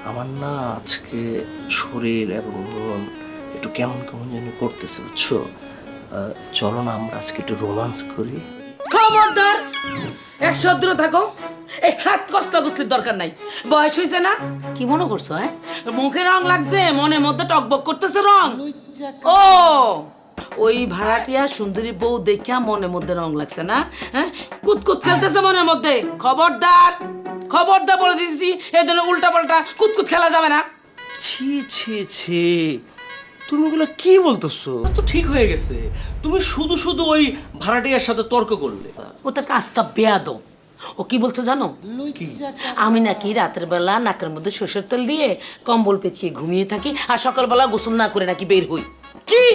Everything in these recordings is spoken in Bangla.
আমার না আজকে শরীর এবং মন একটু কেমন কেমন যেন করতেছে, বুঝছো? চলো না আমরা আজকে একটু রোমান্স করি। খবরদার, একশো দূরে থাকো। এই হাত কষ্ট গুছলির দরকার নাই, বয়স হয়েছে না। কি মনে করছো? হ্যাঁ, মুখে রং লাগছে, মনের মধ্যে টকবক করতেছে রং। ও, ওই ভাড়াটিয়া সুন্দরী বউ দেখা মনের মধ্যে রং লাগছে না? হ্যাঁ, কুতকুত খেলতেছে মনের মধ্যে। খবরদার, খবরদার বলে দিয়েছি, এই ধরনের উল্টা পাল্টা কুতকুত খেলা যাবে না। ছি ছি ছি, তুমি ওগুলো কি বলতেছো? তো ঠিক হয়ে গেছে, তুমি শুধু শুধু ওই ভাড়াটিয়ার সাথে তর্ক করলে। ও তার কাজটা বেয়াদব। ও কি বলছে জানো? আমি নাকি রাতের বেলা নাকের মধ্যে সরষের তেল দিয়ে কম্বল পেঁচিয়ে ঘুমিয়ে থাকি, আর সকালবেলা গোসল না করে নাকি বের হই। কি?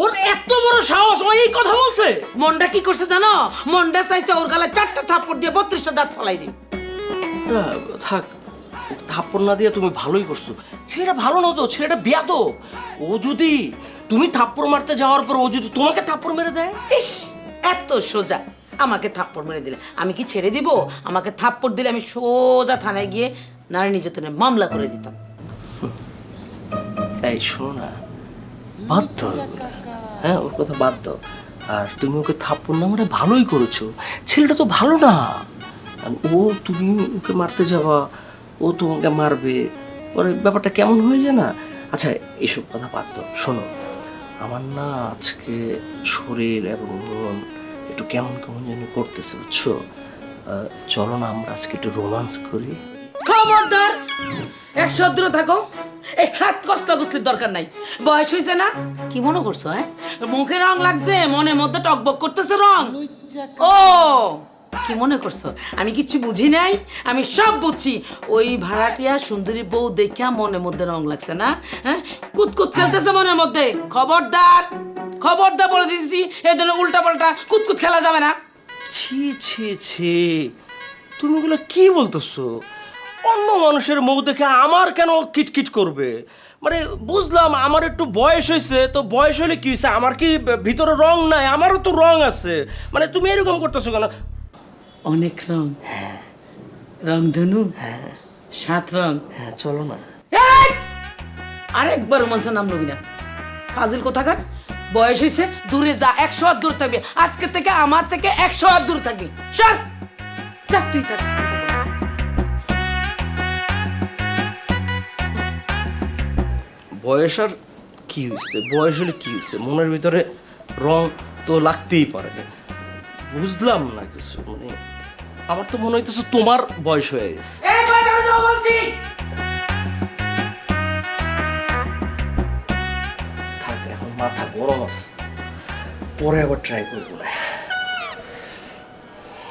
ওর এত বড় সাহস, ও এই কথা বলছে? মনটা কি করছে জানো? মনটা চাইছে ওর গালে 4টা থাপ্পড় দিয়ে 32টা দাঁত ফলাই দিই। না, থাক, থাপ্পড় না দিয়ে তুমি ভালোই করছো। ছেলেটা ভালো না তো, ছেলেটা বেয়াদব। ও যদি তুমি থাপ্পড় মারতে যাওয়ার পর ও যদি তোমাকে থাপ্পড় মেরে দেয়। ইস, এত সোজা আমাকে থাপ্পড় মেরে দিলে আমি কি ছেড়ে দিব? আমাকে থাপ্পড় দিলে আমি সোজা থানায় গিয়ে নারী নির্যাতনের মামলা করে দিতাম। এই শোনো না, বাদ দাও এগুলো। হ্যাঁ, ওর কথা বাদ দাও। আর তুমি ওকে থাপ্পড় না মারে ভালোই করেছো, ছেলেটা তো ভালো না। আর ও, তুমি ওকে মারতে যাবা, ও তোমাকে মারবে, পরে ব্যাপারটা কেমন হয়ে যায় না? আচ্ছা, এসব কথা বাদ দাও। শোনো, আমার না আজকে শরীর এবং মন একটু কেমন কেমন যেন করতেছে, বুঝছো? চলো না আমরা আজকে একটু রোমান্স করি। খবরদার, একশো দূরে থাকো। এই হাত কষ্ট গুছলির দরকার নাই, বয়স হয়েছে না। কি মনে করছো? হ্যাঁ, মুখে রং লাগছে, মনের মধ্যে টকবক করতেছে রং। ও, কি মনে করছো আমি কিচ্ছু বুঝি নাই? আমি সব বুঝছি। ওই ভাড়াটিয়া সুন্দরী বউ দেখা মনের মধ্যে রং লাগছে না? হ্যাঁ, কুতকুত খেলতেছে মনের মধ্যে। খবরদার, খবরদার বলে দিয়েছি, এই ধরনের উল্টা পাল্টা কুতকুত খেলা যাবে না। ছি ছি ছি, তুমি ওগুলো কি বলতেছো? অন্য মানুষের মুখ দেখে আমার কেন কিটকিট করবে? মানে বুঝলাম আমার একটু বয়স হয়েছে, তো বয়স হলে কি হয়েছে? আমার কি ভিতরে রং নাই? আমারও তো রং আছে। মানে তুমি এরকম করতেছো কেন? অনেক রং, রংধনু, 7 রং। হ্যাঁ, চলো না। এই! আরেকবার রোমান্সের নাম লবি না, ফাজিল কোথাকার। বয়স হয়েছে, দূরে যা, 100 হাত দূরে থাকবি। আজকে থেকে আমার থেকে 100 হাত দূরে থাকবি। সর, চাকরি থাক। বয়স আর কি হয়েছে? বয়স হলে কি হয়েছে? মনের ভিতরে রং তো লাগতেই পারে। বুঝলাম না কিছু। মানে আমার তো মনে হইতেছে তোমার বয়স হয়ে গেছে। এই বাইরে যাও বলছি। থাক, এখন মাথা গরম আছে, পরে আবার ট্রাই করবো না।